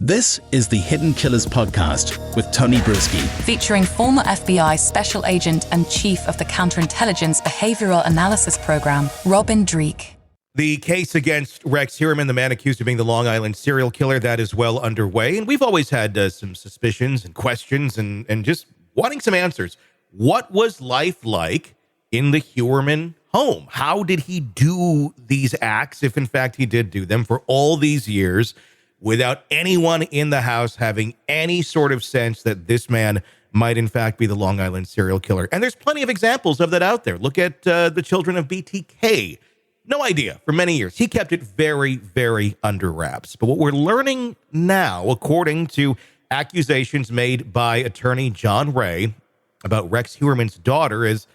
This is the Hidden Killers podcast with Tony Brueski. Featuring former FBI Special Agent and Chief of the Counterintelligence Behavioral Analysis Program, Robin Dreeke. The case against Rex Heuermann, the man accused of being the Long Island serial killer, that is well underway. And we've always had some suspicions and questions and just wanting some answers. What was life like in the Heuermann home? How did he do these acts, if in fact he did do them, for all these years, without anyone in the house having any sort of sense that this man might in fact be the Long Island serial killer? And there's plenty of examples of that out there. Look at the children of BTK. No idea for many years. He kept it very, very under wraps. But what we're learning now, according to accusations made by attorney John Ray about Rex Heuermann's daughter, is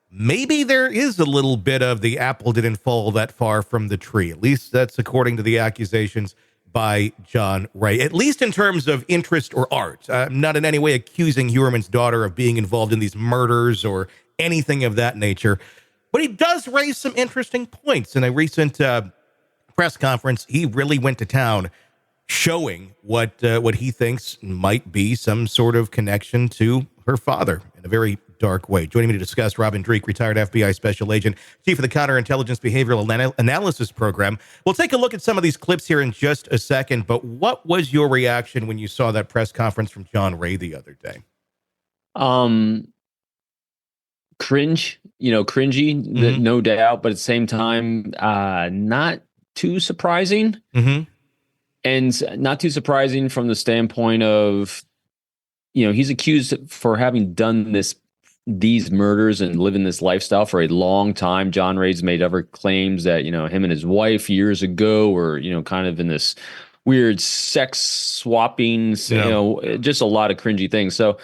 maybe there is a little bit of the apple didn't fall that far from the tree. At least that's according to the accusations by John Ray, at least in terms of interest or art. I'm not in any way accusing Heuermann's daughter of being involved in these murders or anything of that nature. But he does raise some interesting points. In a recent press conference, he really went to town showing what he thinks might be some sort of connection to her father in a very dark way. Joining me to discuss, Robin Dreeke, retired FBI Special Agent, Chief of the Counterintelligence Behavioral Analysis Program. We'll take a look at some of these clips here in just a second, but what was your reaction when you saw that press conference from John Ray the other day? Cringy, no doubt, but at the same time, not too surprising. Mm-hmm. And not too surprising from the standpoint of, he's accused for having done these murders and living this lifestyle for a long time. John Ray's made other claims that, him and his wife years ago were, kind of in this weird sex swapping, just a lot of cringy things. So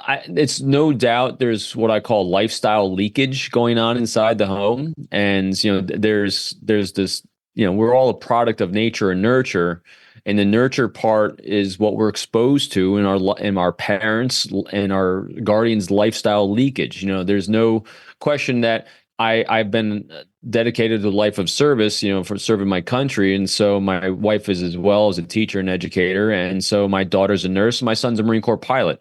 it's no doubt there's what I call lifestyle leakage going on inside the home. And, there's this, we're all a product of nature and nurture. And the nurture part is what we're exposed to in our parents and our guardians' lifestyle leakage. There's no question that I've been dedicated to a life of service, for serving my country. And so my wife is as well as a teacher and educator. And so my daughter's a nurse. And my son's a Marine Corps pilot,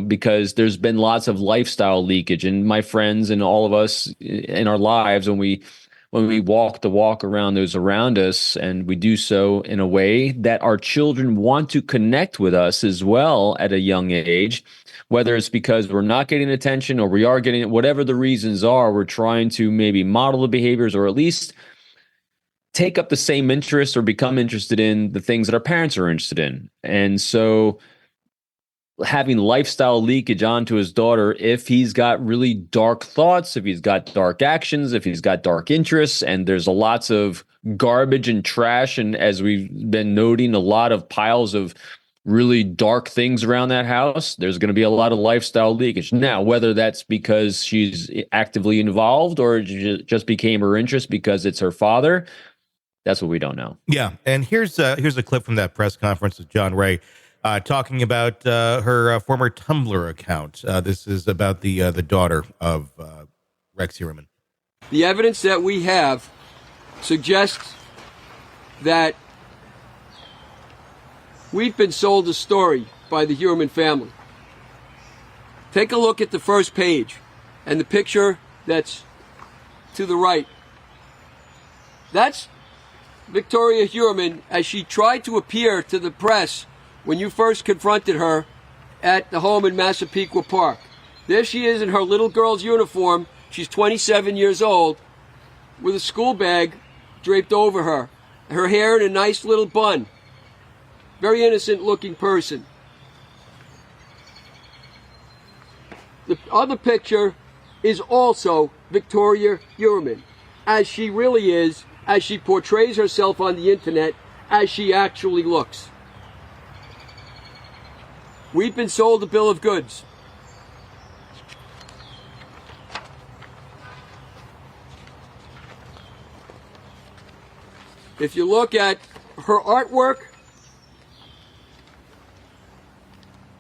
because there's been lots of lifestyle leakage. And my friends and all of us in our lives, when we walk the walk around those around us, and we do so in a way that our children want to connect with us as well at a young age, whether it's because we're not getting attention or we are getting it, whatever the reasons are, we're trying to maybe model the behaviors or at least take up the same interest or become interested in the things that our parents are interested in. And so having lifestyle leakage onto his daughter, if he's got really dark thoughts, if he's got dark actions, if he's got dark interests, and there's lots of garbage and trash, and as we've been noting, a lot of piles of really dark things around that house, there's going to be a lot of lifestyle leakage. Now, whether that's because she's actively involved or just became her interest because it's her father, that's what we don't know. Yeah, and here's a clip from that press conference with John Ray. Talking about her former Tumblr account. This is about the daughter of Rex Heuermann. The evidence that we have suggests that we've been sold a story by the Heuermann family. Take a look at the first page and the picture that's to the right. That's Victoria Heuermann as she tried to appear to the press when you first confronted her at the home in Massapequa Park. There she is in her little girl's uniform. She's 27 years old with a school bag draped over her. Her hair in a nice little bun. Very innocent looking person. The other picture is also Victoria Heuermann, as she really is, as she portrays herself on the internet, as she actually looks. We've been sold a bill of goods. If you look at her artwork,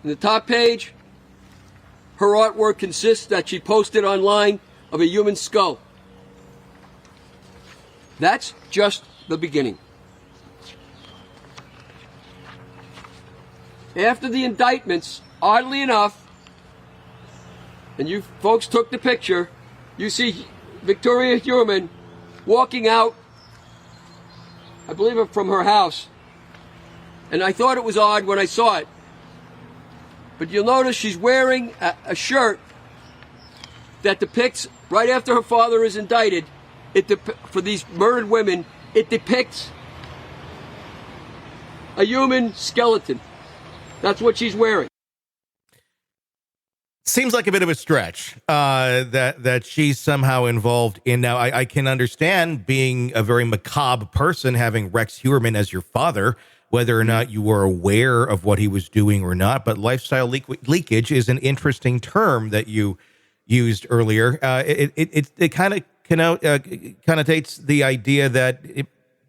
in the top page, her artwork consists that she posted online of a human skull. That's just the beginning. After the indictments, oddly enough, and you folks took the picture, you see Victoria Heuermann walking out, I believe from her house. And I thought it was odd when I saw it. But you'll notice she's wearing a shirt that depicts, right after her father is indicted, for these murdered women, it depicts a human skeleton. That's what she's wearing. Seems like a bit of a stretch that she's somehow involved in. Now, I can understand being a very macabre person, having Rex Heuermann as your father, whether or not you were aware of what he was doing or not. But lifestyle leakage is an interesting term that you used earlier. It kind of connotates the idea that it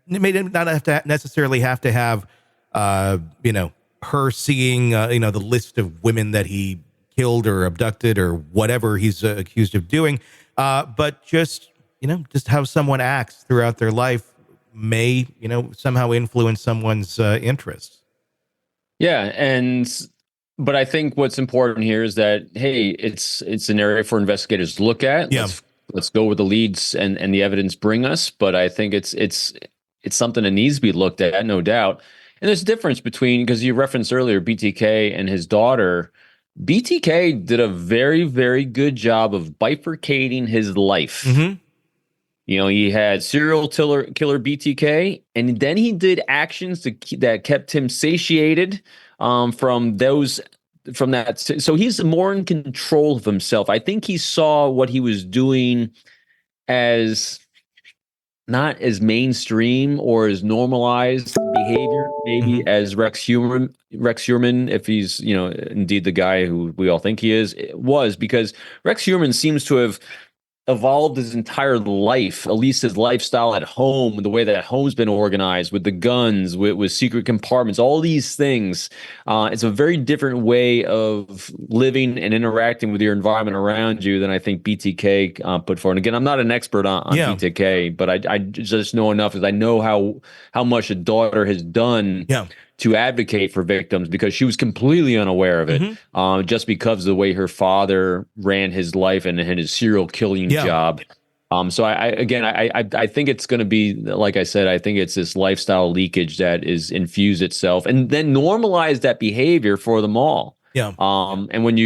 may not have to necessarily have to have her seeing the list of women that he killed or abducted or whatever he's accused of doing, but just how someone acts throughout their life may somehow influence someone's interests. But I think what's important here is that, hey, it's an area for investigators to look at. Let's go where the leads and the evidence bring us. But I think it's something that needs to be looked at, no doubt. And there's a difference between, because you referenced earlier BTK and his daughter. BTK did a very, very good job of bifurcating his life. Mm-hmm. He had serial killer BTK, and then he did actions that kept him satiated from that. So he's more in control of himself. I think he saw what he was doing as not as mainstream or as normalized behavior, maybe as Rex Heuermann, if he's, indeed the guy who we all think he is, was, because Rex Heuermann seems to have evolved his entire life, at least his lifestyle at home, the way that home's been organized with the guns, with secret compartments, all these things. It's a very different way of living and interacting with your environment around you than I think BTK put forward. And again, I'm not an expert on BTK, but I just know enough, because I know how much a daughter has done to advocate for victims, because she was completely unaware of it, just because of the way her father ran his life and his serial killing job. So I think it's going to be, like I said, I think it's this lifestyle leakage that is infused itself and then normalize that behavior for them all. And when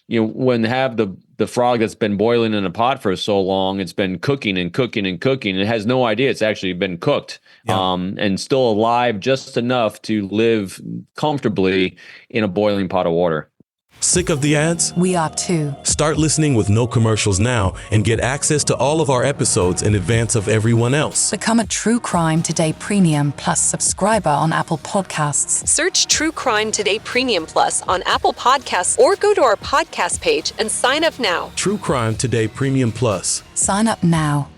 when they have the frog that's been boiling in a pot for so long, it's been cooking and cooking and cooking, and it has no idea it's actually been cooked, and still alive just enough to live comfortably in a boiling pot of water. Sick of the ads? We are too. Start listening with no commercials now and get access to all of our episodes in advance of everyone else. Become a True Crime Today Premium Plus subscriber on Apple Podcasts. Search True Crime Today Premium Plus on Apple Podcasts or go to our podcast page and sign up now. True Crime Today Premium Plus. Sign up now.